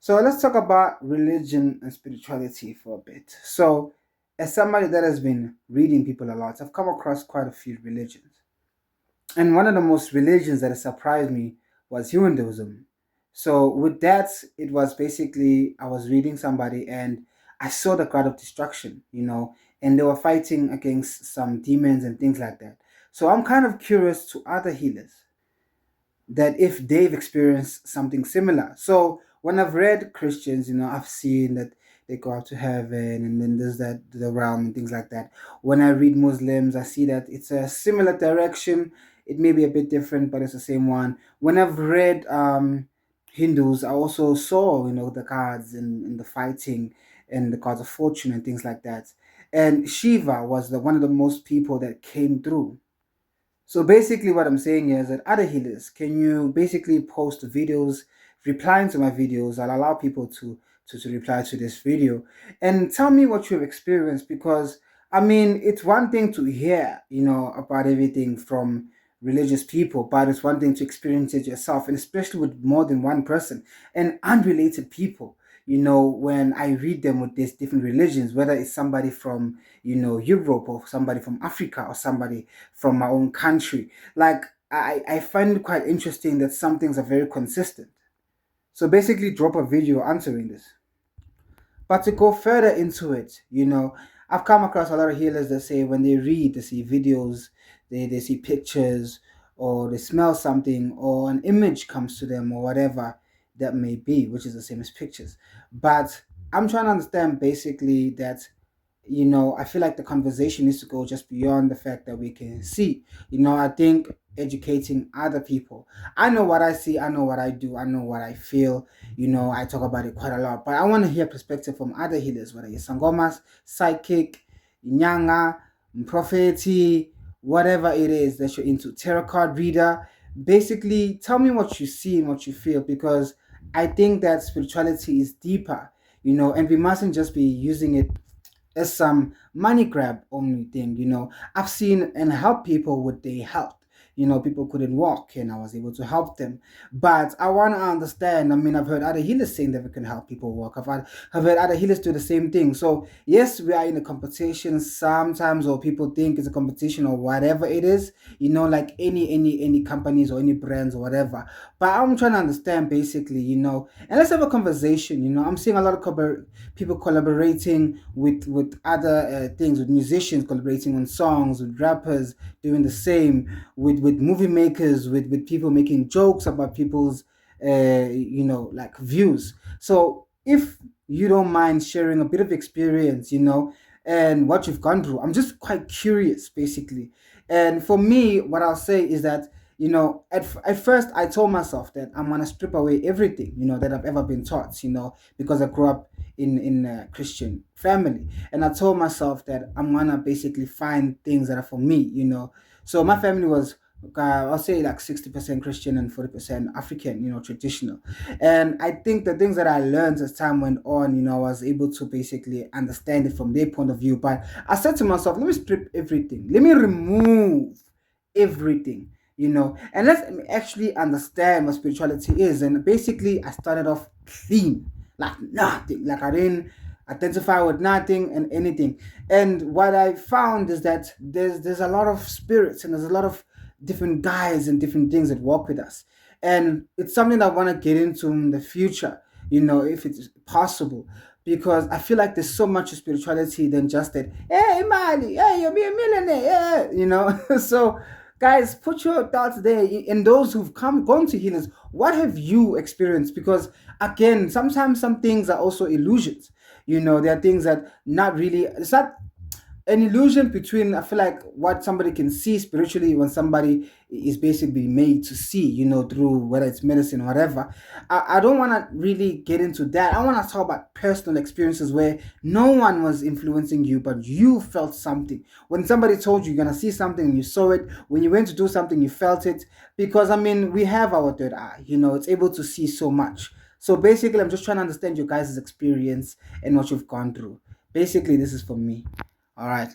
So let's talk about religion and spirituality for a bit. So, as somebody that has been reading people a lot, I've come across quite a few religions. And one of the most religions that has surprised me was Hinduism. So, with that, it was basically I was reading somebody and I saw the crowd of destruction, and they were fighting against some demons and things like that. So, I'm kind of curious to other healers that if they've experienced something similar. So when I've read Christians, I've seen that they go out to heaven and then there's that the realm and things like that. When I read Muslims, I see that it's a similar direction. It may be a bit different, but it's the same one. When I've read Hindus, I also saw, the gods and the fighting and the gods of fortune and things like that. And Shiva was the one of the most people that came through. So basically, what I'm saying is that other healers, can you basically post videos replying to my videos? I'll allow people to reply to this video and tell me what you've experienced because I mean, it's one thing to hear, about everything from religious people, but it's one thing to experience it yourself, and especially with more than one person and unrelated people. When I read them with these different religions, whether it's somebody from, Europe or somebody from Africa or somebody from my own country. Like I find it quite interesting that some things are very consistent. So basically drop a video answering this. But to go further into it, I've come across a lot of healers that say when they read, they see videos, they see pictures, or they smell something, or an image comes to them, or whatever that may be, which is the same as pictures. But I'm trying to understand basically that I feel like the conversation needs to go just beyond the fact that we can see. I think educating other people. I know what I see, I know what I do, I know what I feel. I talk about it quite a lot, but I want to hear perspective from other healers, whether it's Sangomas, Psychic, Nyanga, Propheti, whatever it is that you're into, tarot card reader. Basically, tell me what you see and what you feel because I think that spirituality is deeper, and we mustn't just be using it as some money grab only thing. I've seen and helped people with their health. People couldn't walk and I was able to help them. But I want to understand. I mean, I've heard other healers saying that we can help people walk. I've heard other healers do the same thing. So, yes, we are in a competition sometimes, or people think it's a competition or whatever it is, like any companies or any brands or whatever. But I'm trying to understand basically, and let's have a conversation. I'm seeing a lot of people collaborating with other things, with musicians collaborating on songs, with rappers doing the same, with movie makers, with people making jokes about people's like views. So if you don't mind sharing a bit of experience, and what you've gone through, I'm just quite curious basically. And for me, what I'll say is that at first I told myself that I'm gonna strip away everything, that I've ever been taught, because I grew up in a Christian family, and I told myself that I'm gonna basically find things that are for me, So my family was, I'll say like 60% Christian and 40% African, traditional. And I think the things that I learned as time went on, I was able to basically understand it from their point of view. But I said to myself, let me strip everything, let me remove everything, and let me actually understand what spirituality is. And basically, I started off clean, like nothing, like I didn't identify with nothing and anything. And what I found is that there's a lot of spirits and there's a lot of different guys and different things that walk with us. And it's something that I want to get into in the future, if it's possible. Because I feel like there's so much spirituality than just that, hey, Mali, hey, you'll be a millionaire, so, guys, put your thoughts there. And those who've gone to healers, what have you experienced? Because again, sometimes some things are also illusions. There are things that not really. It's not an illusion between, I feel like, what somebody can see spiritually when somebody is basically made to see, through whether it's medicine or whatever. I don't want to really get into that. I want to talk about personal experiences where no one was influencing you, but you felt something. When somebody told you you're going to see something and you saw it, when you went to do something, you felt it. Because, I mean, we have our third eye, it's able to see so much. So basically, I'm just trying to understand your guys' experience and what you've gone through. Basically, this is for me. All right.